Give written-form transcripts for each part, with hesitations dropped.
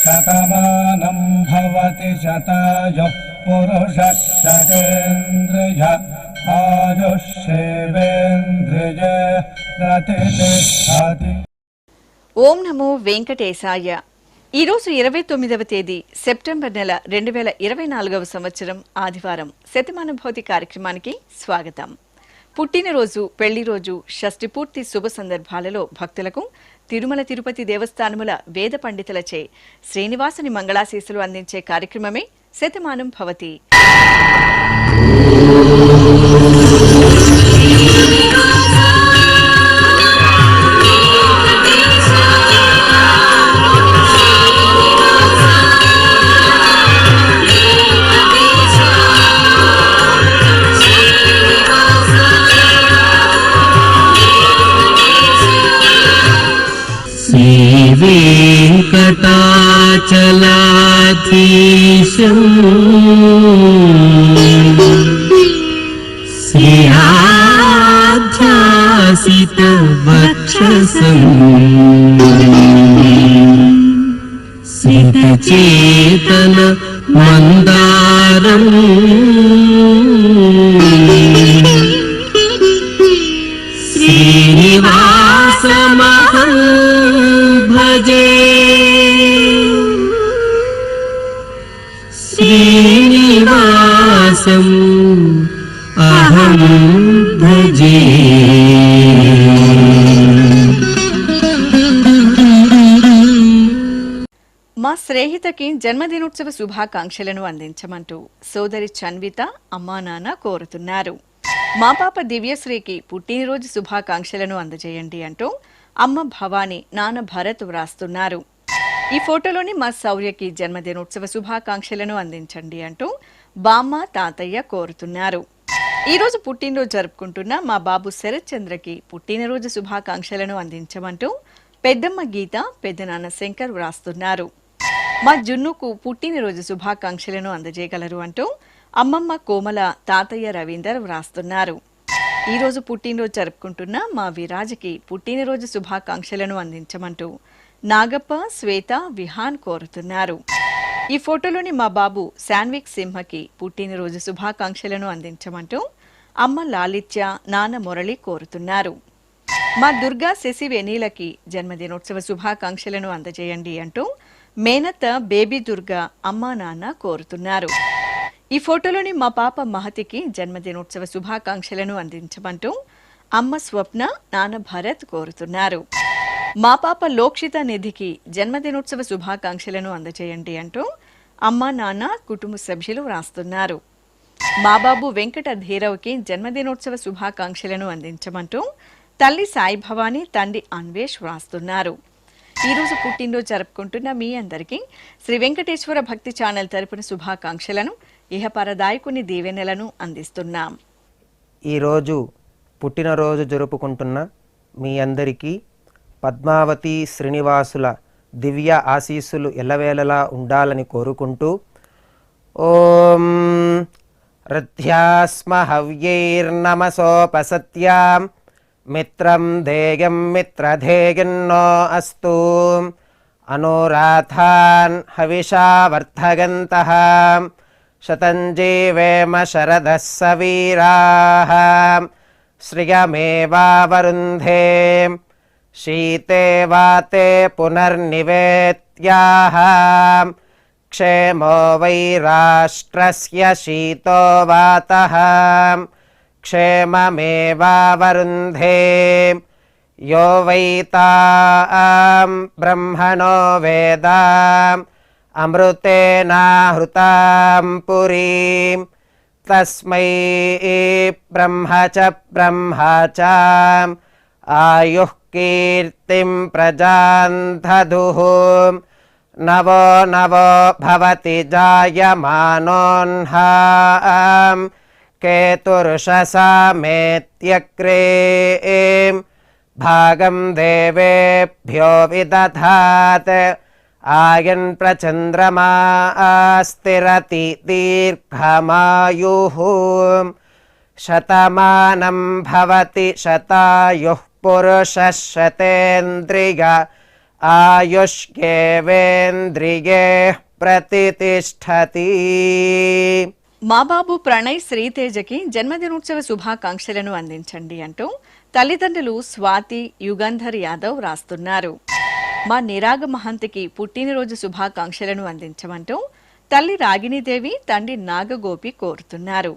శతమానం భవతి శతాయుః పురుషः శతేంద్రియ ఆయుష్యేవేంద్రియ ప్రతిష్ఠతి. ఓం నమో వెంకటేశాయ. ఈరోజు 29వ తేదీ సెప్టెంబర్ నెల 2024వ సంవత్సరం ఆదివారం. శతమానుభూతి కార్యక్రమానికి స్వాగతం. పుట్టినరోజు, పెళ్లిరోజు, షష్ఠి పూర్తి శుభ సందర్భాలలో భక్తులకు తిరుమల తిరుపతి దేవస్థానముల వేద పండితులచే శ్రీనివాసుని మంగళాశీస్సులు అందించే కార్యక్రమమే శతమానం భవతి. వెంకటాచలాధీశం శ్రీయాధ్యాసిత వక్షసం శ్రీతచేతన మందారం శ్రీనివాసమహం భజే. శ్రీనివాసం అహం భజే. మా స్నేహితకి జన్మదినోత్సవ శుభాకాంక్షలను అందించమంటూ సోదరి చన్విత అమ్మా నాన్న కోరుతున్నారు. మా పాప దివ్యశ్రీకి పుట్టినరోజు శుభాకాంక్షలను అందజేయండి అంటూ అమ్మ భవానీ, నాన్న భరత్ వ్రాస్తున్నారు. ఈ ఫోటోలోని మా శౌర్యకి జన్మదినోత్సవ శుభాకాంక్షలను అందించండి అంటూ బామ్మ, తాతయ్య కోరుతున్నారు. ఈరోజు పుట్టినరోజు జరుపుకుంటున్న మా బాబు శరత్ చంద్రకి పుట్టినరోజు శుభాకాంక్షలను అందించమంటూ పెద్దమ్మ గీత, పెద్దనాన్న శంకర్ వ్రాస్తున్నారు. మా జున్నుకు పుట్టినరోజు శుభాకాంక్షలను అందజేయగలరు అంటూ అమ్మమ్మ కోమల, తాతయ్య రవీందర్ వ్రాస్తున్నారు. ఈరోజు పుట్టినరోజు జరుపుకుంటున్న మా విరాజ్కి పుట్టినరోజు శుభాకాంక్షలను అందించమంటూ నాగప్ప, శ్వేత, విహాన్ కోరుతున్నారు. ఈ ఫోటోలోని మా బాబు శాన్విక్ సింహకి పుట్టినరోజు శుభాకాంక్షలను అందించమంటూ అమ్మ లాలిత్య, నాన్న మురళి కోరుతున్నారు. మా దుర్గా, శశి, వెనీలకి జన్మదినోత్సవ శుభాకాంక్షలను అందజేయండి అంటూ మేనత్త బేబీ దుర్గా, అమ్మా నాన్న కోరుతున్నారు. ఈ ఫోటోలోని మా పాప మహతికి జన్మదినోత్సవ శుభాకాంక్షలను అందించమంటూ అమ్మ స్వప్న, నాన్న భరత్ కోరుతున్నారు. మా పాప లోక్షిత నిధికి జన్మదినోత్సవ శుభాకాంక్షలను అందజేయండి అంటూ అమ్మ, నాన్న, కుటుంబ సభ్యులు వ్రాస్తున్నారు. మా బాబు వెంకట ధీరవ్కి జన్మదినోత్సవ శుభాకాంక్షలను అందించమంటూ తల్లి సాయి భవానీ, తండ్రి అన్వేష్ వ్రాస్తున్నారు. ఈరోజు పుట్టినరోజు జరుపుకుంటున్న మీ అందరికీ శ్రీ వెంకటేశ్వర భక్తి ఛానల్ తరపున శుభాకాంక్షలను, ఇహపరదాయకుని దీవెనలను అందిస్తున్నాం. ఈరోజు పుట్టినరోజు జరుపుకుంటున్న మీ అందరికీ పద్మావతి శ్రీనివాసుల దివ్య ఆశీస్సులు ఎల్లవేళలా ఉండాలని కోరుకుంటూ ఓం రథ్యాస్మ హవ్యైర్నమసోపసత్యాం మిత్రం ధేయం మిత్రధేయన్నో అస్తు అనురాధాన్ హవిషా వర్ధగంతః శతంజీవేమ శరదః సవీరాః శ్రియమేవావరుంధే శీతే వాతే పునర్నివేత్యాః క్షేమో వై రాష్ట్రస్య శీతో వాతః క్షేమమేవావరుంధే యో వై తాం బ్రహ్మణో వేదాం అమృతేనాహృతాం పురీం తస్మై బ్రహ్మ చ ఆయుః కీర్తిం ప్రజాం దదుః నవో నవో భవతి జాయమానోన్హాం కేతుర్షసామేత్యగ్రే భాగం దేవేభ్యో విదధాత్ ఆయన్ ప్రచంద్రమా స్థిరతి దీర్ఘమాయుః శతమానం భవతి శతాయుః పురుషः శతేంద్రియ ఆయుష్యేవేంద్రియే ప్రతితిష్ఠతి. మా బాబు ప్రణయ్ శ్రీతేజకి జన్మదినోత్సవ శుభాకాంక్షలను అందించండి అంటూ తల్లిదండ్రులు స్వాతి యుగంధర్ యాదవ్ రాస్తున్నారు. మా నిరాగ మహంతికి పుట్టినరోజు శుభాకాంక్షలను అందించమంటూ తల్లి రాగిణీదేవి, తండ్రి నాగగోపి కోరుతున్నారు.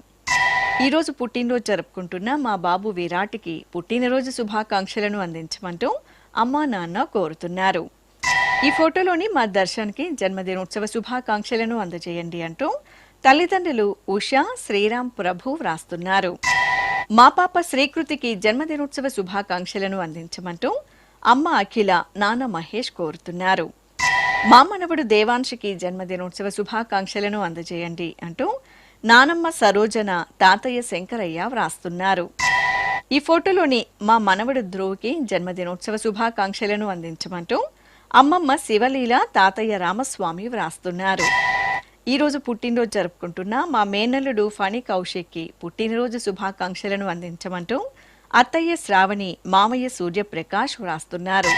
ఈరోజు పుట్టినరోజు జరుపుకుంటున్న మా బాబు విరాట్కి పుట్టినరోజు శుభాకాంక్షలను అందించమంటూ అమ్మా నాన్న కోరుతున్నారు. ఈ ఫోటోలోని మా దర్శన్కి జన్మదినోత్సవ శుభాకాంక్షలను అందజేయండి అంటూ తల్లిదండ్రులు ఉషా, శ్రీరామ్ ప్రభు వ్రాస్తున్నారు. మా పాప శ్రీకృతికి జన్మదినోత్సవ శుభాకాంక్షలను అందించమంటూ అమ్మ అఖిల, నాన్న మహేష్ కోరుతున్నారు. మా మనవడు దేవాంశికి జన్మదినోత్సవ శుభాకాంక్షలను అందజేయండి అంటూ నానమ్మ సరోజన, తాతయ్య శంకరయ్య వ్రాస్తున్నారు. ఈ ఫోటోలోని మా మనవడు ధ్రువ్కి జన్మదినోత్సవ శుభాకాంక్షలను అందించమంటూ అమ్మమ్మ శివలీల, తాతయ్య రామస్వామి వ్రాస్తున్నారు. ఈరోజు పుట్టినరోజు జరుపుకుంటున్న మా మేనల్లుడు ఫణి కౌశిక్కి పుట్టినరోజు శుభాకాంక్షలను అందించమంటూ అత్తయ్య శ్రావణి, మామయ్య సూర్యప్రకాష్ వ్రాస్తున్నారు.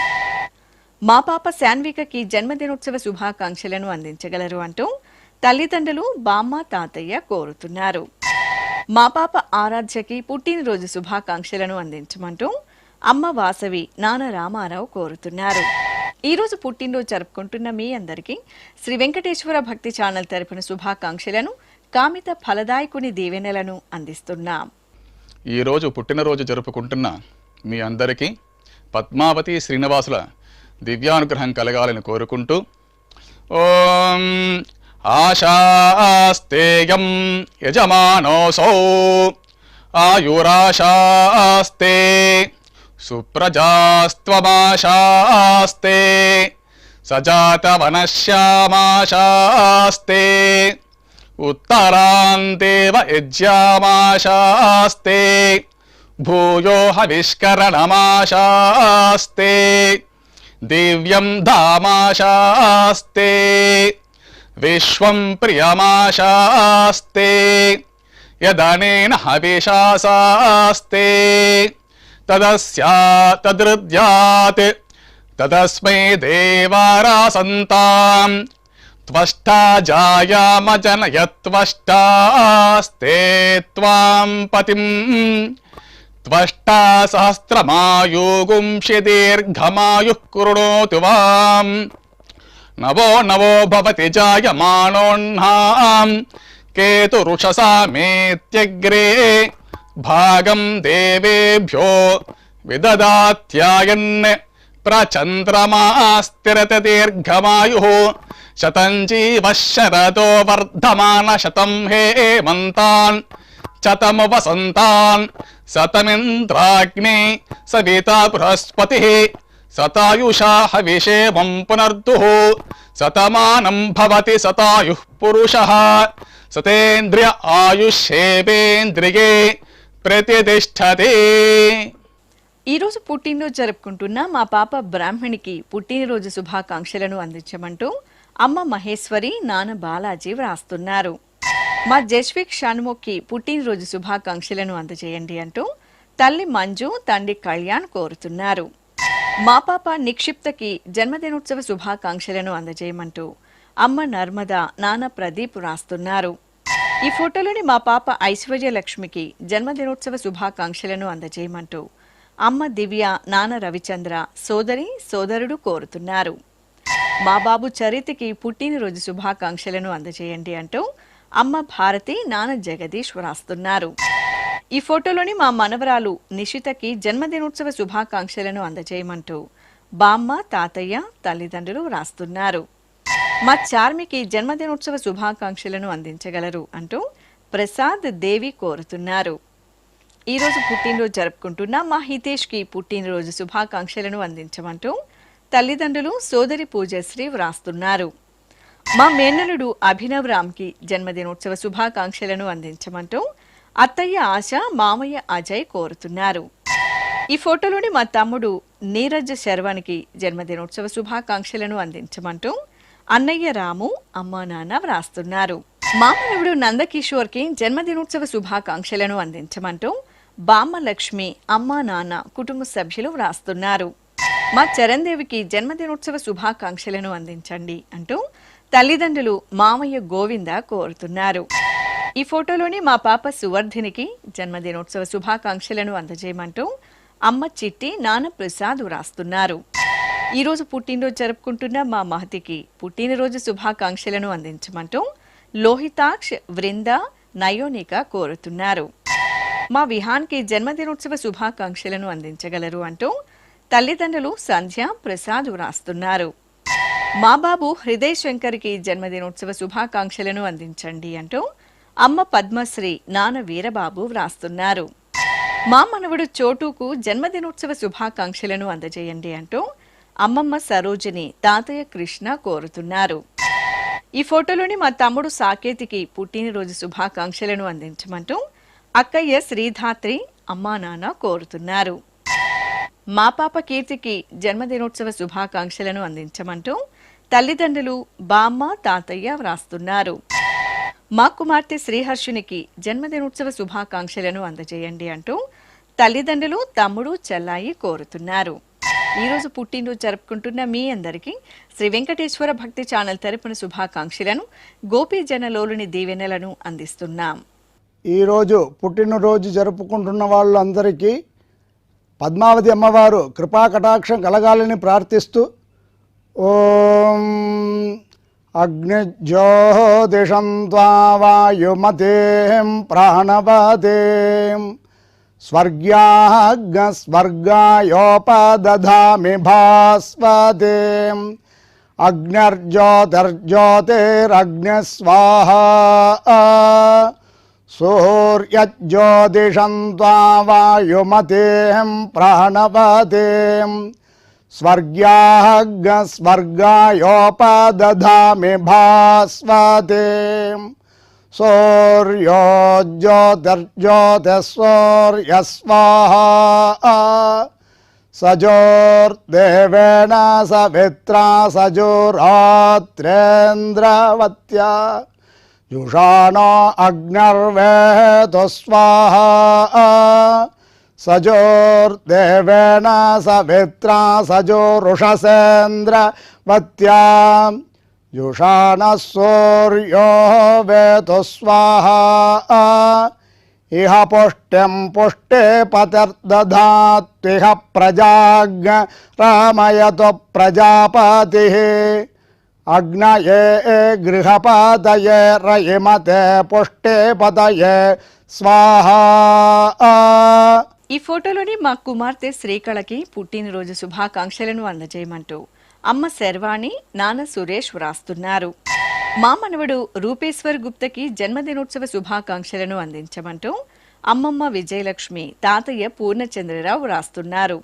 మా పాప శాన్వికకి జన్మదినోత్సవ శుభాకాంక్షలను అందించగలరు అంటూ తల్లిదండ్రులు బామ్మ, తాతయ్య కోరుతున్నారు. మా పాప ఆరాధ్యకి పుట్టినరోజు శుభాకాంక్షలను అందించమంటూ అమ్మ వాసవి, నాన్న రామారావు కోరుతున్నారు. ఈరోజు పుట్టినరోజు జరుపుకుంటున్న మీ అందరికీ శ్రీ వెంకటేశ్వర భక్తి ఛానల్ తరపున శుభాకాంక్షలను, కామిత ఫలదాయకుని దీవెనలను అందిస్తున్నాం. ఈరోజు పుట్టినరోజు జరుపుకుంటున్న మీ అందరికీ పద్మావతి శ్రీనివాసుల దివ్యానుగ్రహం కలగాలని కోరుకుంటూ ఓం ఆశాస్తేయం యజమానోసౌ ఆయురాశాస్తే సుప్రజాస్త్వమాశాస్తే సజాతవనశ్యామాశాస్తే ఉత్తరాందేవ యజ్యామాశాస్తే భూయో హవిష్కరణమాశాస్తే దివ్యం ధామాశాస్తే విశ్వం ప్రియమాశాస్తే యదనేన హవిషాసాస్తే తదృద్యాత్ తదస్మై దేవారాసంతాం త్వష్టా జాయామజనయత్వష్టాస్తే త్వాం పతిం త్వష్టా సహస్రమాయుగుంషి దీర్ఘమాయుః కృణోతు వాం నవో నవో భవతి జాయమానోన్నాం కేతురుషసా మేత్యగ్రే భాగం దేవేభ్యో విదదాత్యాయన్ ప్రచంద్రమాస్తిరత దీర్ఘమాయుః శతం జీవః శరదో వర్ధమాన శతం హేమంతాన్ శతము వసంతాన్ శతమింద్రాగ్నే సవితా బృహస్పతిః శతాయుషా హవిషేమం పునర్దుః శతమానం భవతి శతాయుః పురుషః శతేంద్రియ ఆయుష్యేవేంద్రియే ప్రతితిష్ఠతి. ఈరోజు పుట్టినరోజు జరుపుకుంటున్న మా పాప బ్రాహ్మణికి పుట్టినరోజు శుభాకాంక్షలను అందించమంటూ అమ్మ మహేశ్వరి, నాన్న బాలాజీ వ్రాస్తున్నారు. మా జస్విక్ షణ్ముఖ్కి పుట్టినరోజు శుభాకాంక్షలను అందజేయండి అంటూ తల్లి మంజు, తండ్రి కళ్యాణ్ కోరుతున్నారు. మా పాప నిక్షిప్తకి జన్మదినోత్సవ శుభాకాంక్షలను అందజేయమంటూ అమ్మ నర్మద, నాన్న ప్రదీప్ వ్రాస్తున్నారు. ఈ ఫోటోలోని మా పాప ఐశ్వర్యలక్ష్మికి జన్మదినోత్సవ శుభాకాంక్షలను అందజేయమంటూ అమ్మ దివ్య, నాన్న రవిచంద్ర, సోదరుడు కోరుతున్నారు. మా బాబు చరిత్కి పుట్టినరోజు శుభాకాంక్షలను అందజేయండి అంటూ అమ్మ భారతి, నాన్న జగదీష్ వ్రాస్తున్నారు. ఈ ఫోటోలోని మా మనవరాలు నిషితకి జన్మదినోత్సవ శుభాకాంక్షలను అందజేయమంటూ బామ్మ, తాతయ్య, తల్లిదండ్రులు వ్రాస్తున్నారు. మా చార్మికి జన్మదినోత్సవ శుభాకాంక్షలను అందించగలరు అంటూ ప్రసాద్, దేవి కోరుతున్నారు. ఈరోజు పుట్టినరోజు జరుపుకుంటున్న మా హితేష్కి పుట్టినరోజు శుభాకాంక్షలను అందించమంటూ తల్లిదండ్రులు, సోదరి పూజశ్రీ వ్రాస్తున్నారు. మా మేనలుడు అభినవ్ రామ్కి జన్మదినోత్సవ శుభాకాంక్షలను అందించమంటూ అత్తయ్య ఆశ, మామయ్య అజయ్ కోరుతున్నారు. ఈ ఫోటోలోని మా తమ్ముడు నీరజ్ శర్వానికి జన్మదినోత్సవ శుభాకాంక్షలను అందించమంటూ అన్నయ్య రాము, అమ్మా నాన్న వ్రాస్తున్నారు. మామనవుడు నందకిషోర్కి జన్మదినోత్సవ శుభాకాంక్షలను అందించమంటూ బామ్మ లక్ష్మి అమ్మా నాన్న కుటుంబ సభ్యులు వ్రాస్తున్నారు. మా చరణ్దేవికి జన్మదినోత్సవ శుభాకాంక్షలను అందించండి అంటూ తల్లిదండ్రులు మామయ్య గోవింద కోరుతున్నారు. ఈ ఫోటోలోని మా పాప సువర్ధినికి జన్మదినోత్సవ శుభాకాంక్షలను అందజేయమంటూ అమ్మ చిట్టి నాన్న ప్రసాద్ వ్రాస్తున్నారు. ఈరోజు పుట్టినరోజు జరుపుకుంటున్న మా మహతికి పుట్టినరోజు శుభాకాంక్షలను అందించమంటూ లోహితాక్ష్ వృంద నయోనిక కోరుతున్నారు. మా విహాన్కి జన్మదినోత్సవ శుభాకాంక్షలను అందించగలరు అంటూ తల్లిదండ్రులు సంధ్య ప్రసాద్ వ్రాస్తున్నారు. మా బాబు హృదయ్ శంకర్కి జన్మదినోత్సవ శుభాకాంక్షలను అందించండి అంటూ అమ్మ పద్మశ్రీ నాన్న వీరబాబు వ్రాస్తున్నారు. మా మనవడు చోటుకు జన్మదినోత్సవ శుభాకాంక్షలను అందజేయండి అంటూ అమ్మమ్మ సరోజిని తాతయ్య కృష్ణ కోరుతున్నారు. ఈ ఫోటోలోని మా తమ్ముడు సాకేతికి పుట్టినరోజు శుభాకాంక్షలను అందించమంటూ అక్కయ్య శ్రీధాత్రి అమ్మా నాన్న కోరుతున్నారు. మా పాప కీర్తికి జన్మదినోత్సవ శుభాకాంక్షలను అందించమంటూ తల్లిదండ్రులు బామ్మ తాతయ్య వ్రాస్తున్నారు. మా కుమార్తె శ్రీహర్షునికి జన్మదినోత్సవ శుభాకాంక్షలను అందజేయండి అంటూ తల్లిదండ్రులు తమ్ముడు చెల్లాయి కోరుతున్నారు. ఈరోజు పుట్టినరోజు జరుపుకుంటున్న మీ అందరికీ శ్రీ వెంకటేశ్వర భక్తి ఛానల్ తరపున శుభాకాంక్షలను గోపీజనలోని దీవెనలను అందిస్తున్నాం. ఈరోజు పుట్టినరోజు జరుపుకుంటున్న వాళ్ళందరికీ పద్మావతి అమ్మవారు కృపా కటాక్షం కలగాలని ప్రార్థిస్తూ ఓం అగ్నిజ్యోతిషం త్వా వాయుమతేం ప్రాణవతేం స్వర్గాయోపదధామి భాస్వతేం అగ్నిర్జ్యోతిర్జ్యోతిరగ్నిస్వాహా సూర్యజ్యోతిషం త్వా వాయుమతేం ప్రాణవతేం స్వర్గాయోపదధామి భాస్వతేం సూర్యో జ్యోతిర్జ్యోతిస్సూర్యస్వాహా సజోర్దేవేణ సవిత్రా సజోరాత్రేంద్రవత్యా యుషాణో అగ్నిర్వేదో స్వాహా సజోర్దేవేణ సవిత్రా సజోరుషసేంద్రవత్యా యుషాణః సూర్యో వేదో స్వాహా ఇహ పుష్టిం పుష్టే పతిర్దధాత్విహ ప్రజాగ్రామయతో ప్రజాపతిః అగ్నయే గృహపతయే రయిమతే పుష్టే పతయే స్వాహా. ఈ ఫోటోలోని మా కుమార్తె శ్రీకళకి పుట్టినరోజు శుభాకాంక్షలను అందజేయమంటూ అమ్మ శర్వాణి నాన్న సురేష్ వ్రాస్తున్నారు. మా మనవడు రూపేశ్వర్ గుప్తకి జన్మదినోత్సవ శుభాకాంక్షలను అందించమంటూ అమ్మమ్మ విజయలక్ష్మి తాతయ్య పూర్ణచంద్రరావు వ్రాస్తున్నారు.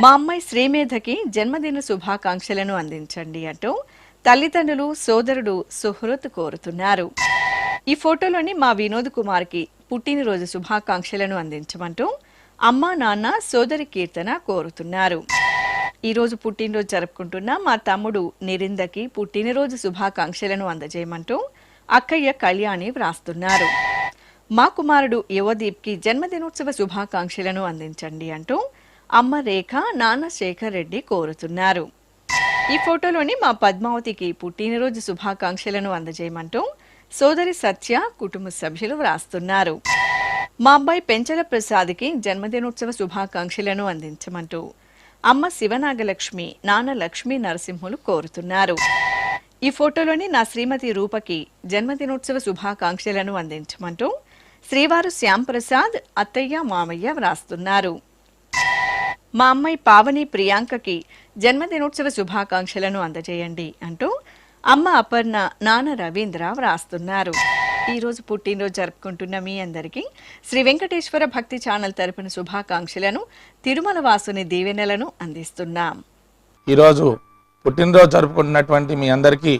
మా అమ్మాయి శ్రీమేధకి జన్మదిన శుభాకాంక్షలను అందించండి అంటూ తల్లిదండ్రులు సోదరుడు సుహృత్ కోరుతున్నారు. ఈ ఫోటోలోని మా వినోద్ కుమార్కి పుట్టినరోజు శుభాకాంక్షలను అందించమంటూ అమ్మా నాన్న సోదరి కీర్తన కోరుతున్నారు. ఈరోజు పుట్టినరోజు జరుపుకుంటున్న మా తమ్ముడు నిరిందకి పుట్టినరోజు శుభాకాంక్షలను అందజేయమంటూ అక్కయ్య కళ్యాణి వ్రాస్తున్నారు. మా కుమారుడు యువదీప్కి జన్మదినోత్సవ శుభాకాంక్షలను అందించండి అంటూ అమ్మ రేఖ నాన్న శేఖర్ రెడ్డి కోరుతున్నారు. ఈ ఫోటోలోని మా పద్మావతికి పుట్టినరోజు శుభాకాంక్షలను అందజేయమంటూ సోదరి సత్య కుటుంబ సభ్యులు వ్రాస్తున్నారు. మా అబ్బాయి పెంచల ప్రసాద్కి జన్మదినోత్సవ శుభాకాంక్షలను అందించమంటూ అమ్మ శివనాగలక్ష్మి నాన్న లక్ష్మీ నరసింహులు కోరుతున్నారు. ఈ ఫోటోలోని నా శ్రీమతి రూపకి జన్మదినోత్సవ శుభాకాంక్షలను అందించమంటూ శ్రీవారు శ్యాంప్రసాద్ అత్తయ్య మామయ్య వ్రాస్తున్నారు. మా అమ్మాయి పావని ప్రియాంకకి జన్మదినోత్సవ శుభాకాంక్షలను అందజేయండి అంటూ అమ్మ అపర్ణ నాన్న రవీంద్ర వ్రాస్తున్నారు. ఈరోజు పుట్టినరోజు జరుపుకుంటున్న మీ అందరికీ శ్రీ వెంకటేశ్వర భక్తి ఛానల్ తరపున శుభాకాంక్షలను తిరుమల వాసుని దీవెనలను అందిస్తున్నాం. ఈరోజు పుట్టినరోజు జరుపుకుంటున్నటువంటి మీ అందరికీ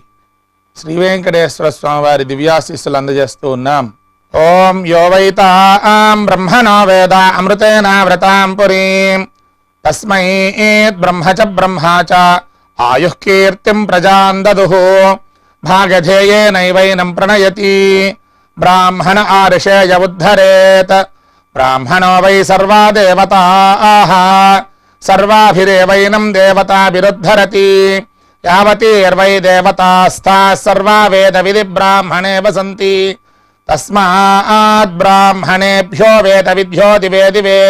శ్రీ వెంకటేశ్వర స్వామి వారి దివ్యాశీస్సులు అందజేస్తూ ఉన్నాం. ఓం యో వైతాం బ్రహ్మణో వేద అమృతేన వ్రతాం పురీం తస్మై బ్రహ్మ చ బ్రహ్మా చ ఆయుః కీర్తిం ప్రజాం దదుః భాగధేయేనైవైనం ప్రణయతి బ్రాహ్మణ ఆర్షేయ ఉద్ధరేత్ బ్రాహ్మణో వై సర్వా దేవతాః సర్వాభిరేవైనం దేవతాభిరుద్ధరతి యావతీర్వై దేవతాస్థాః సర్వా వేద విధి బ్రాహ్మణే వసంతి తస్మాత్ బ్రాహ్మణేభ్యో వేద విద్యో దివే దివే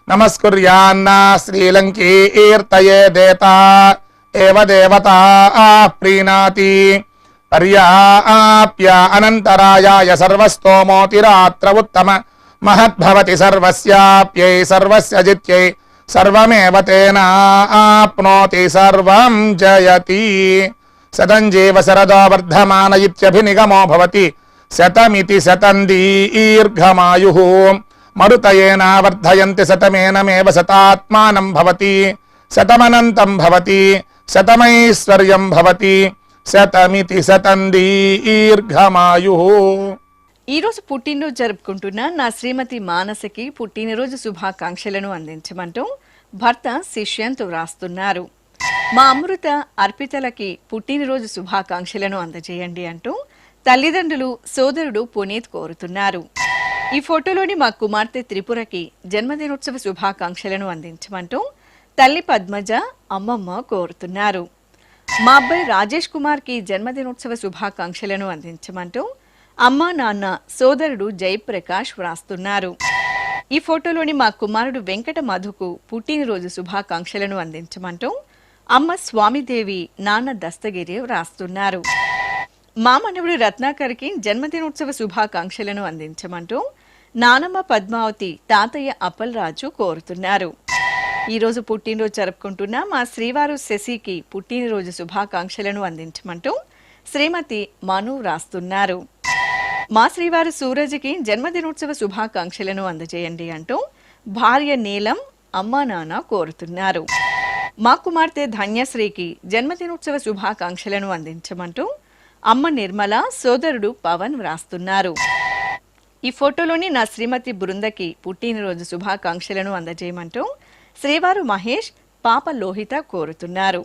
నమస్కుర్యాన్నా శ్రీలంకీర్తయే దేతా ఏవ దేవతా ప్రీణాతి పర్యాప్య అనంతరాయాయ సర్వస్తోమోతిరాత్ర ఉత్తమ మహద్భవతి సర్వస్యాప్యై సర్వస్య జిత్యై సర్వమేవ తేనాప్నోతి సర్వం జయతి శతం జీవ శరదో వర్ధమాన ఇత్యభినిగమో భవతి శతమితి శతం దీర్ఘమాయుః మరుతయేన వర్ధయంతి శతమేనమేవ శతాత్మానం భవతి శతమనంతం భవతి శతమైశ్వర్యం భవతి శతమితి శతం దీర్ఘమాయుః. ఈరోజు పుట్టినరోజు జరుపుకుంటున్న నా శ్రీమతి మానసకి పుట్టినరోజు శుభాకాంక్షలను అందించమంటూ భర్త శిష్యంతో వ్రాస్తున్నారు. మా అమృత అర్పితలకి పుట్టినరోజు శుభాకాంక్షలను అందజేయండి అంటూ తల్లిదండ్రులు సోదరుడు పునీత్ కోరుతున్నారు. ఈ ఫోటోలోని మా కుమార్తె త్రిపురకి జన్మదినోత్సవ శుభాకాంక్షలను అందించమంటూ తల్లి పద్మజ అమ్మమ్మ కోరుతున్నారు. మా అబ్బాయి రాజేష్ కుమార్కి జన్మదినోత్సవ శుభాకాంక్షలను అందించమంటూ అమ్మా నాన్న సోదరుడు జయప్రకాష్ వ్రాస్తున్నారు. ఈ ఫోటోలోని మా కుమారుడు వెంకట మధుకు పుట్టినరోజు శుభాకాంక్షలను అందించమంటూ అమ్మ స్వామిదేవి నాన్న దస్తగిరి వ్రాస్తున్నారు. మా మనవుడు రత్నాకర్కి జన్మదినోత్సవ శుభాకాంక్షలను అందించమంటూ నానమ్మ పద్మావతి తాతయ్య అప్పల్ రాజు కోరుతున్నారు. ఈరోజు పుట్టినరోజు జరుపుకుంటున్న మా శ్రీవారు శశికి పుట్టినరోజు శుభాకాంక్షలను అందించమంటూ శ్రీమతి మను వ్రాస్తున్నారు. మా శ్రీవారు సూరజ్కి జన్మదినోత్సవ శుభాకాంక్షలను అందజేయండి అంటూ భార్య నీలం అమ్మా నాన్న కోరుతున్నారు. మా కుమార్తె ధన్యశ్రీకి జన్మదినోత్సవ శుభాకాంక్షలను అందించమంటూ అమ్మ నిర్మల సోదరుడు పవన్ వ్రాస్తున్నారు. ఈ ఫోటోలోని నా శ్రీమతి బృందకి పుట్టినరోజు శుభాకాంక్షలను అందజేయమంటూ శ్రీవారు మహేష్ పాప లోహిత కోరుతున్నారు.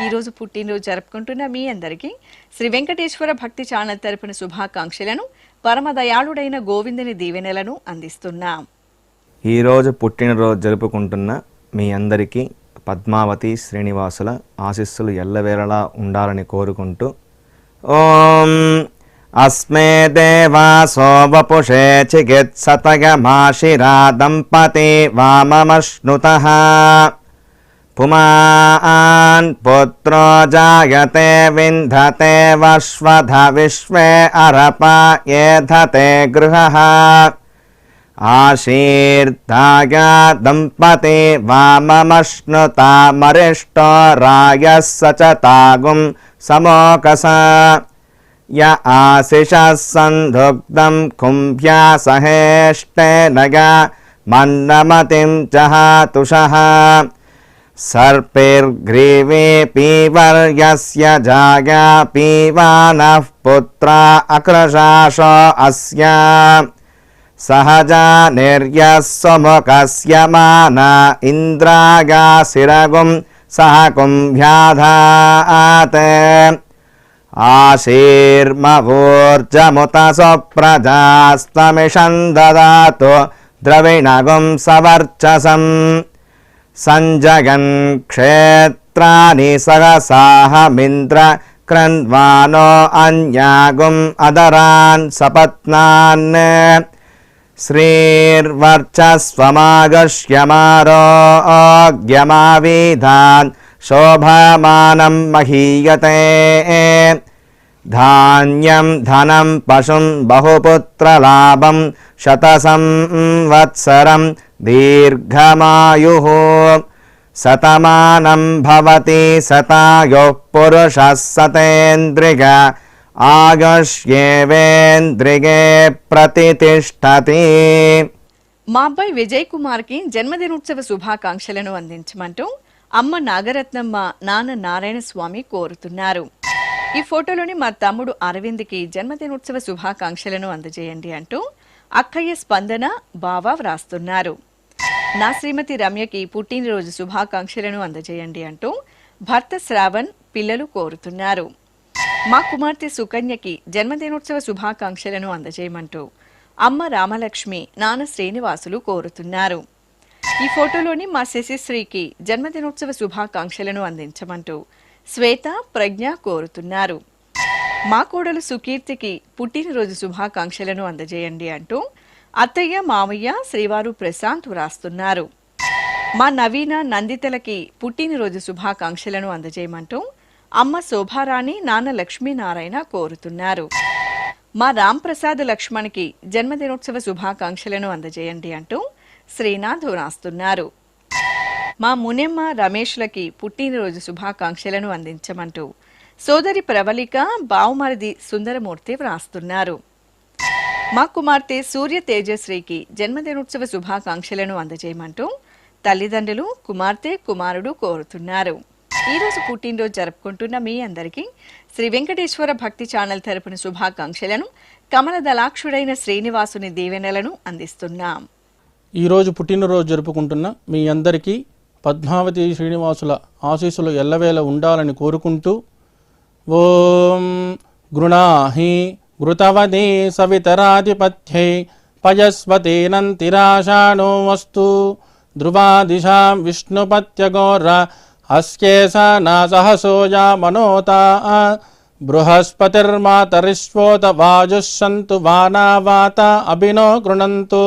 ఈరోజు పుట్టినరోజు జరుపుకుంటున్న మీ అందరికీ శ్రీ వెంకటేశ్వర భక్తి ఛానల్ తరపున శుభాకాంక్షలను పరమదయాళుడైన గోవిందుని దీవెనలను అందిస్తున్నాం. ఈరోజు పుట్టినరోజు జరుపుకుంటున్న మీ అందరికీ పద్మావతి శ్రీనివాసుల ఆశీస్సులు ఎల్లవేళలా ఉండాలని కోరుకుంటూ ఓం అస్మే దేవాసో వపుషే చికిత్సతయమాశిరా దంపతి వామమశ్నుతః పుమాన్ పుత్రో జాయతే వింధతే వశ్వధ విశ్వే అరప ఏధతే గృహః ఆశీర్దాయ దంపతి వామమశ్నుతా మరిష్టో రాయः సచతాగుం సమోకస య ఆశిషः సంధుగ్ధం కుంభ్యా సహేష్టేనయ మన్నమతిం జహాతుషః సర్పైర్గ్రీవే పీవర్యస్య జాయా పీవానః పుత్రా అక్రశాశో అస్య సహజా నిర్యస్సుముఖస్య మానా ఇంద్రాగాశిరగుం సహ కుంభ్యాధాతే ఆశీర్మవోర్జముత సుప్రజాస్తమిషం దదాతు ద్రవిణగుం సవర్చసం సంజగన్ క్షేత్రాని సహసాహమింద్ర క్రన్వానో అన్యాగుం అదరాన్ సపత్నాన్ శ్రీర్వర్చస్వమాగశ్యమారోగ్యమావిధాన్ శోభమానం మహీయతే ధాన్యం ధనం పశుం బహుపుత్రలాభం శతసంవత్సరం దీర్ఘమాయుః శతమానం భవతి శతాయుః పురుషः శతేంద్రియ ఆయుష్యేవేంద్రియే ప్రతితిష్ఠతి. మా అబ్బాయి విజయ్ కుమార్కి జన్మదినోత్సవ శుభాకాంక్షలను అందించమంటూ అమ్మ నాగరత్నమ్మ నాన్న నారాయణ స్వామి కోరుతున్నారు. ఈ ఫోటోలోని మా తమ్ముడు అరవింద్కి జన్మదినోత్సవ శుభాకాంక్షలను అందజేయండి అంటూ అక్కయ్య స్పందన బావ వ్రాస్తున్నారు. నా శ్రీమతి రమ్యకి పుట్టినరోజు శుభాకాంక్షలను అందజేయండి అంటూ భర్త శ్రావణ్ పిల్లలు కోరుతున్నారు. మా కుమార్తె సుకన్యకి జన్మదినోత్సవ శుభాకాంక్షలను అందజేయమంటూ అమ్మ రామలక్ష్మి నాన్న శ్రీనివాసులు కోరుతున్నారు. ఈ ఫోటోలోని మా శశిశ్రీకి జన్మదినోత్సవ శుభాకాంక్షలను అందించమంటూ శ్వేత ప్రజ్ఞ కోరుతున్నారు. మా కోడలు సుకీర్తికి పుట్టినరోజు శుభాకాంక్షలను అందజేయండి అంటూ అత్తయ్య మామయ్య శ్రీవారు ప్రశాంత్ వ్రాస్తున్నారు. మా నవీన నందితలకి పుట్టినరోజు శుభాకాంక్షలను అందజేయమంటూ అమ్మ శోభారాణి నాన్న లక్ష్మీనారాయణ కోరుతున్నారు. మా రాంప్రసాద్ లక్ష్మణ్కి జన్మదినోత్సవ శుభాకాంక్షలను అందజేయండి అంటూ శ్రీనాథ్ వ్రాస్తున్నారు. మా మునెమ్మ రమేష్లకి పుట్టినరోజు శుభాకాంక్షలను అందించమంటూ సోదరి ప్రవళిక బావుమరిది సుందరమూర్తి వ్రాస్తున్నారు. మా కుమార్తె సూర్య తేజశ్రీకి జన్మదినోత్సవ శుభాకాంక్షలను అందజేయమంటూ తల్లిదండ్రులు కుమార్తె కుమారుడు కోరుతున్నారు. ఈరోజు పుట్టినరోజు జరుపుకుంటున్న మీ అందరికీ శ్రీ వెంకటేశ్వర భక్తి ఛానల్ తరపున శుభాకాంక్షలను కమలదళాక్షుడైన శ్రీనివాసుని దీవెనలను అందిస్తున్నాం. ఈరోజు పుట్టినరోజు జరుపుకుంటున్న మీ అందరికీ పద్మావతి శ్రీనివాసుల ఆశీస్సులు ఎల్లవేళ ఉండాలని కోరుకుంటూ ఓం గృణాహి ఘృతవదే సవితరాధిపత్యై పయస్వతేనంతిరాశానో వస్తు ధ్రువాదిశాం విష్ణుపత్యగోర అస్కేశా నాసహసోజా మనోతా బృహస్పతిర్మాతరిష్వోత వాజుస్సంతు వానావాత అభినో గృణంతు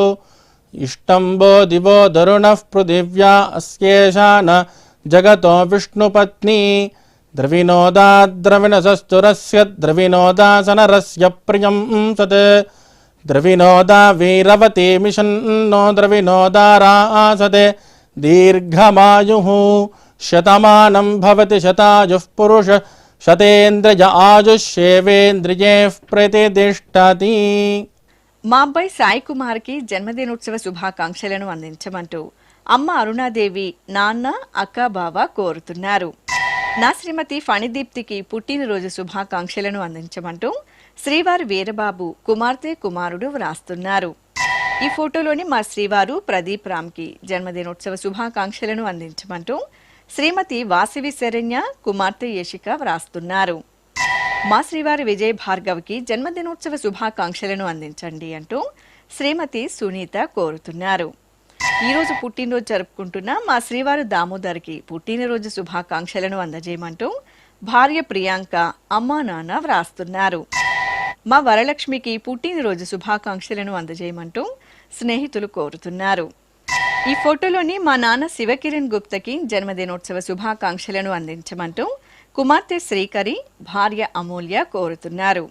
ఇష్టంబో దివో దరుణః పృథివ్యా అస్కేశా న జగతో విష్ణుపత్ని ద్రవినోదాద్రవిణసస్తురస్య ద్రవినోదాసనరస్య ప్రియం సత్ ద్రవినోదా వీరవతి మిషన్నో ద్రవినోదారాసతే దీర్ఘమాయుః శతమానం భవతి శతాయుః పురుష శతేంద్రియ ఆయుష్యేవేంద్రియే ప్రతిష్టతి. మా అబ్బాయి సాయి కుమార్కి జన్మదినోత్సవ శుభాకాంక్షలను అందించమంటూ అమ్మ అరుణాదేవి నాన్న అక్క బావ కోరుతున్నారు. నా శ్రీమతి ఫణిదీప్తికి పుట్టినరోజు శుభాకాంక్షలను అందించమంటూ శ్రీవారు వీరబాబు కుమార్తె కుమారుడు వ్రాస్తున్నారు. ఈ ఫోటోలోని మా శ్రీవారు ప్రదీప్ రామ్కి జన్మదినోత్సవ శుభాకాంక్షలను అందించమంటూ శ్రీమతి వాసవి శరణ్య కుమార్తె యశిక వ్రాస్తున్నారు. మా శ్రీవారి విజయ్ భార్గవ్కి జన్మదినోత్సవ శుభాకాంక్షలను అందించండి అంటూ శ్రీమతి సునీత కోరుతున్నారు. ఈరోజు పుట్టినరోజు జరుపుకుంటున్న మా శ్రీవారు దామోదర్కి పుట్టినరోజు శుభాకాంక్షలను అందజేయమంటూ భార్య ప్రియాంక అమ్మా నాన్న వ్రాస్తున్నారు. మా వరలక్ష్మికి పుట్టినరోజు శుభాకాంక్షలను అందజేయమంటూ స్నేహితులు కోరుతున్నారు. ఈ ఫోటోలోని మా నాన్న శివకిరణ్ గుప్తకి జన్మదినోత్సవ శుభాకాంక్షలను అందించమంటూ కుమార్తె శ్రీకరి భార్య అమూల్య కోరుతున్నారు.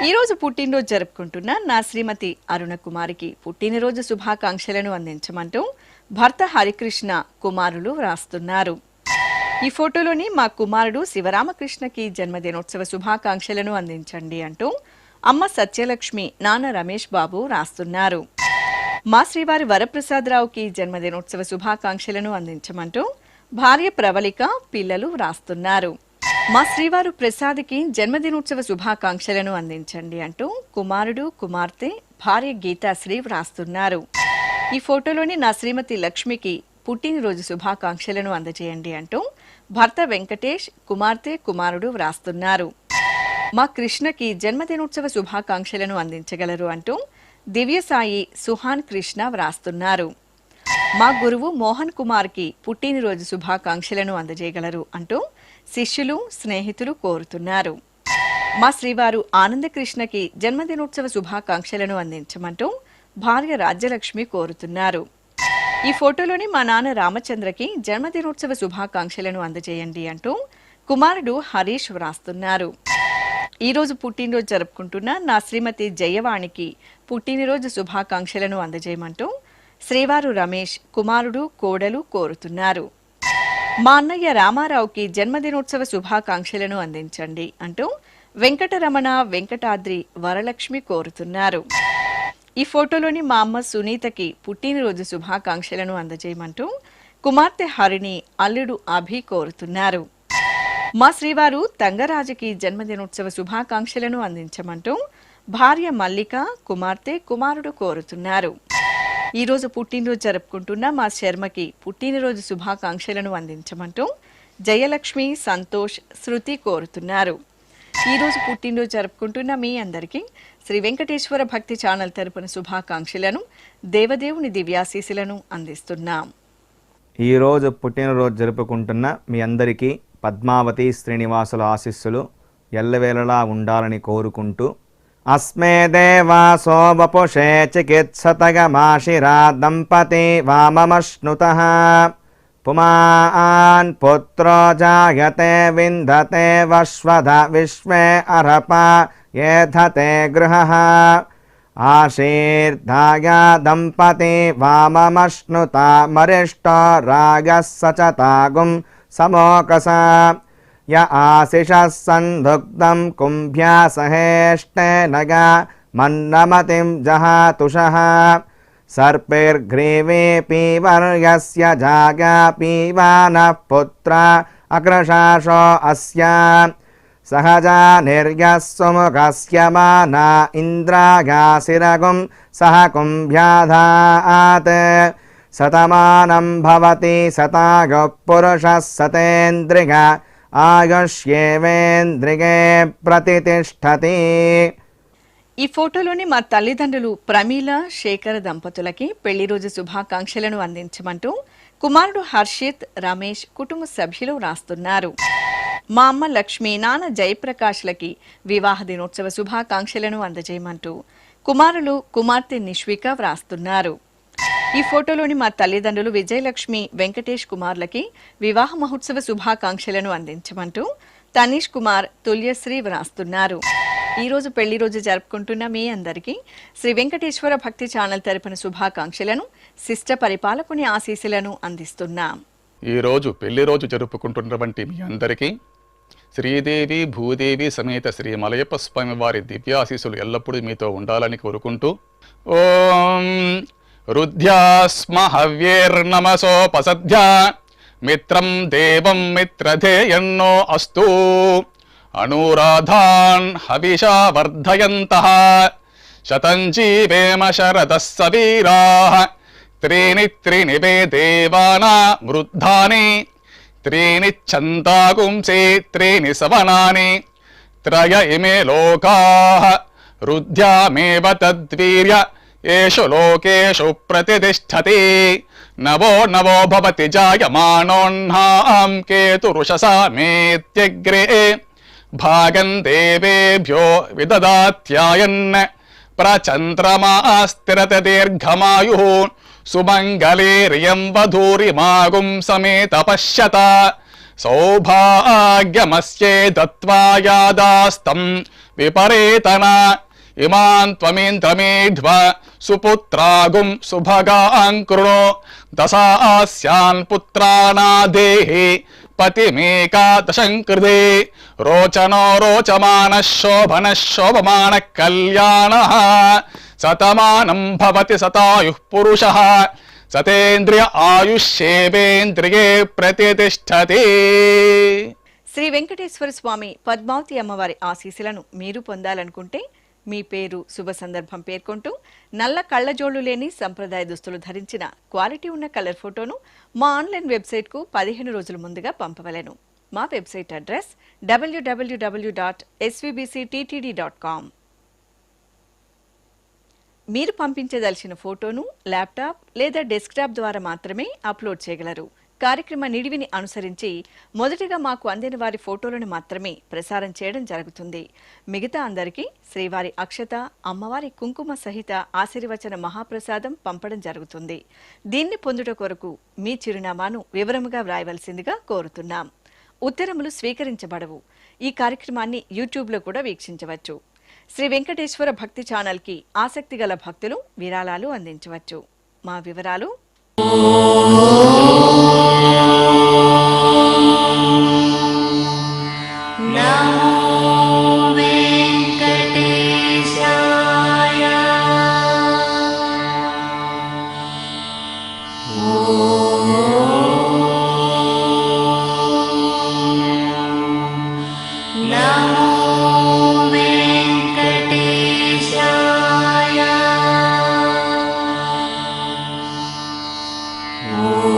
ఈరోజు పుట్టినరోజు జరుపుకుంటున్న నా శ్రీమతి అరుణ కుమారికి పుట్టినరోజు శుభాకాంక్షలను అందించమంటూ భర్త హరికృష్ణ కుమారులు వ్రాస్తున్నారు. ఈ ఫోటోలోని మా కుమారుడు శివరామకృష్ణకి జన్మదినోత్సవ శుభాకాంక్షలను అందించండి అంటూ అమ్మ సత్యలక్ష్మి నాన్న రమేష్ బాబు రాస్తున్నారు. మా శ్రీవారి వరప్రసాదరావుకి జన్మదినోత్సవ శుభాకాంక్షలను అందించమంటూ భార్య ప్రవళిక పిల్లలు వ్రాస్తున్నారు. మా శ్రీవారు ప్రసాద్కి జన్మదినోత్సవ శుభాకాంక్షలను అందించండి అంటూ కుమారుడు కుమార్తె భార్య గీతాశ్రీ వ్రాస్తున్నారు. ఈ ఫోటోలోని నా శ్రీమతి లక్ష్మికి పుట్టినరోజు శుభాకాంక్షలను అందజేయండి అంటూ భర్త వెంకటేష్ కుమార్తె కుమారుడు వ్రాస్తున్నారు. మా కృష్ణకి జన్మదినోత్సవ శుభాకాంక్షలను అందించగలరు అంటూ దివ్యసాయి సుహాన్ కృష్ణ వ్రాస్తున్నారు. మా గురువు మోహన్ కుమార్కి పుట్టినరోజు శుభాకాంక్షలను అందజేయగలరు అంటూ శిష్యులు స్నేహితులు కోరుతున్నారు. మా శ్రీవారు ఆనందకృష్ణకి జన్మదినోత్సవ శుభాకాంక్షలను అందించమంటూ భార్య రాజ్యలక్ష్మి కోరుతున్నారు. ఈ ఫోటోలోని మా నాన్న రామచంద్రకి జన్మదినోత్సవ శుభాకాంక్షలను అందజేయండి అంటూ కుమారుడు హరీష్ వ్రాస్తున్నారు. ఈరోజు పుట్టినరోజు జరుపుకుంటున్న నా శ్రీమతి జయవాణికి పుట్టినరోజు శుభాకాంక్షలను అందజేయమంటూ శ్రీవారు రమేష్ కుమారుడు కోడలు కోరుతున్నారు. మా అన్నయ్య రామారావుకి జన్మదినోత్సవ శుభాకాంక్షలను అందించండి అంటూ వెంకటరమణ వెంకటాద్రి వరలక్ష్మి కోరుతున్నారు. ఈ ఫోటోలోని మా అమ్మ సునీతకి పుట్టినరోజు శుభాకాంక్షలను అందజేయమంటూ కుమార్తె హరిణి అల్లుడు అభి కోరుతున్నారు. మా శ్రీవారు తంగరాజుకి జన్మదినోత్సవ శుభాకాంక్షలను అందించమంటూ భార్య మల్లిక కుమార్తె కుమారుడు కోరుతున్నారు. ఈరోజు పుట్టినరోజు జరుపుకుంటున్న మా శర్మకి పుట్టినరోజు శుభాకాంక్షలను అందించమంటూ జయలక్ష్మి సంతోష్ శృతి కోరుతున్నారు. ఈ రోజు పుట్టినరోజు జరుపుకుంటున్న మీ అందరికీ శ్రీ వెంకటేశ్వర భక్తి ఛానల్ తరపున శుభాకాంక్షలను, దేవదేవుని దివ్యాశీస్సులను అందిస్తున్నాం. ఈరోజు పుట్టినరోజు జరుపుకుంటున్న మీ అందరికీ పద్మావతి శ్రీనివాసుల ఆశీస్సులు ఎల్లవేళలా ఉండాలని కోరుకుంటూ, అస్మే దేవాసో వపుషే చికిత్సతగమాశిరా దంపతి వామమశ్నుతః పుమాన్ పుత్రో జాయతే విందతే వశ్వధ విశ్వే అర్హప ఏధతే గృహః ఆశీర్ధాయ దంపతి వామమశ్నుత మరిష్టో రాగः సచతాగుం సమోకస య ఆశిషः సందుగ్ధం కుంభ్యా సహేష్టేనగ మన్నమతిం జహాతుషః సర్పైర్గ్రీవే పీవర్యస్య జాగా పీవానః పుత్ర అగ్రశాసో అస్య సహజా నిర్యः సుముఖస్య మానా ఇంద్రాగాసిరగుం సహ కుంభ్యాధాత్ శతమానం భవతి శతాయుః పురుషः శతేంద్రియ ఆయుష్యేవేంద్రిగే ప్రతితిష్ఠతి. ఈ ఫోటోలోని మా తల్లిదండ్రులు ప్రమీల, శేఖర్ దంపతులకి పెళ్లి రోజు శుభాకాంక్షలను అందించమంటూ కుమారుడు హర్షిత్, రమేష్ కుటుంబ సభ్యులు రాస్తున్నారు. మా అమ్మ లక్ష్మి, నాన్న జయప్రకాష్లకి వివాహ దినోత్సవ శుభాకాంక్షలను అందజేయమంటూ కుమారులు, కుమార్తె నిష్విక వ్రాస్తున్నారు. ఈ ఫోటోలోని మా తల్లిదండ్రులు విజయలక్ష్మి, వెంకటేష్ కుమార్లకి వివాహ మహోత్సవ శుభాకాంక్షలను అందించమంటూ తనీష్ కుమార్, తుల్యశ్రీ వ్రాస్తున్నారు. ఈ రోజు పెళ్లి రోజు జరుపుకుంటున్న మీ అందరికీ శ్రీ వెంకటేశ్వర భక్తి ఛానల్ తరపున శుభాకాంక్షలను, శిష్ట పరిపాలకుని ఆశీస్సులను అందిస్తున్నాం. ఈ రోజు పెళ్లి రోజు జరుపుకుంటున్నటువంటి మీ అందరికీ శ్రీదేవి భూదేవి సమేత శ్రీ మలయప్ప స్వామి వారి దివ్యాశీస్సులు ఎల్లప్పుడూ మీతో ఉండాలని కోరుకుంటూ, ఓం రుద్ధ్యాస్మ హవ్యేర్నమసోపసధ్యా మిత్రం దేవం మిత్రధేయన్నో అస్తు అనురాధాన్ హవిషా వర్ధయంతః శతం జీవేమ శరదః సవీరాః త్రీణి త్రీణి వే దేవానా వృద్ధాని త్రీణి ఛందాగుంసే త్రీణి సవనాని త్రయ ఇమే లోకాః రుద్ధ్యామేవ తద్వీర్య ఏషు లోకేషు ప్రతితిష్ఠతి నవో నవో భవతి జాయమానోన్నాం కేతురుషసా మేత్యగ్రే భాగం దేవేభ్యో విదదాత్యాయన్ ప్రచంద్రమా స్థిరత దీర్ఘమాయుః సుమంగళేరియం వధూరిమాగుం సమేత పశ్యత సౌభాగ్యమస్యే దత్వా యాదాస్తం విపరేతన ఇమాన్ త్వమేంద్రమేధ్వ సుపుత్రాగుం సుభగాం కృణో దశాస్యాన్ పుత్రానాదేహి పతిమేకాదశం కృతే రోచనో రోచమాన శోభన శోభమాన కళ్యాణ శతమానం భవతి శతాయుః పురుషః సతేంద్రియ ఆయుష్యేవేంద్రియే ప్రతితిష్ఠతి. శ్రీ వెంకటేశ్వర స్వామి, పద్మావతి అమ్మవారి ఆశీస్సులను మీరు పొందాలనుకుంటే మీ పేరు, శుభ సందర్భం పేర్కొంటూ నల్ల కళ్ళజోళ్లు లేని సంప్రదాయ దుస్తులు ధరించిన క్వాలిటీ ఉన్న కలర్ ఫోటోను మా ఆన్లైన్ వెబ్సైట్కు 15 రోజుల ముందుగా పంపవలెను. మా వెబ్సైట్ అడ్రస్ www.svbcttd.com. మీరు పంపించదలిచిన ఫోటోను ల్యాప్టాప్ లేదా డెస్క్టాప్ ద్వారా మాత్రమే అప్లోడ్ చేయగలరు. కార్యక్రమ నిడివిని అనుసరించి మొదటిగా మాకు అందిన వారి ఫోటోలను మాత్రమే ప్రసారం చేయడం జరుగుతుంది. మిగతా అందరికీ శ్రీవారి అక్షత, అమ్మవారి కుంకుమ సహిత ఆశీర్వచన మహాప్రసాదం పంపడం జరుగుతుంది. దీన్ని పొందుట కొరకు మీ చిరునామాను వివరముగా వ్రాయవలసిందిగా కోరుతున్నాం. ఉత్తరములు స్వీకరించబడవు. ఈ కార్యక్రమాన్ని యూట్యూబ్లో కూడా వీక్షించవచ్చు. శ్రీ వెంకటేశ్వర భక్తి ఛానల్కి ఆసక్తి గల భక్తులు విరాళాలు అందించవచ్చు. మా వివరాలు: ఓ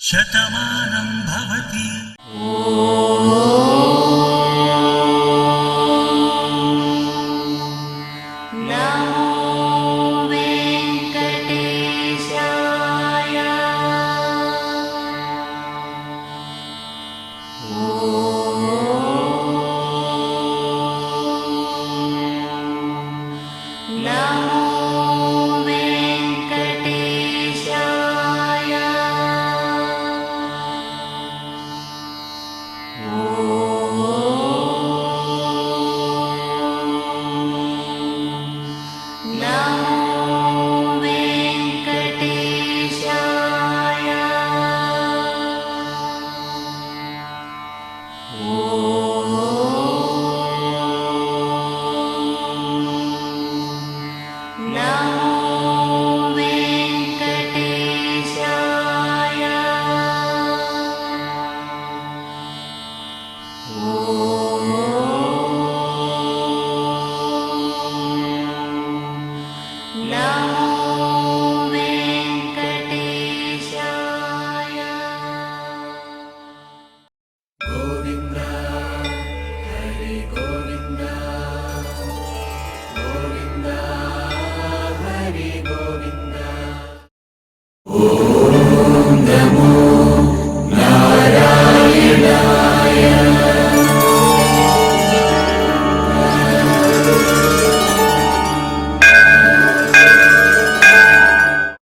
శతమానం భవతి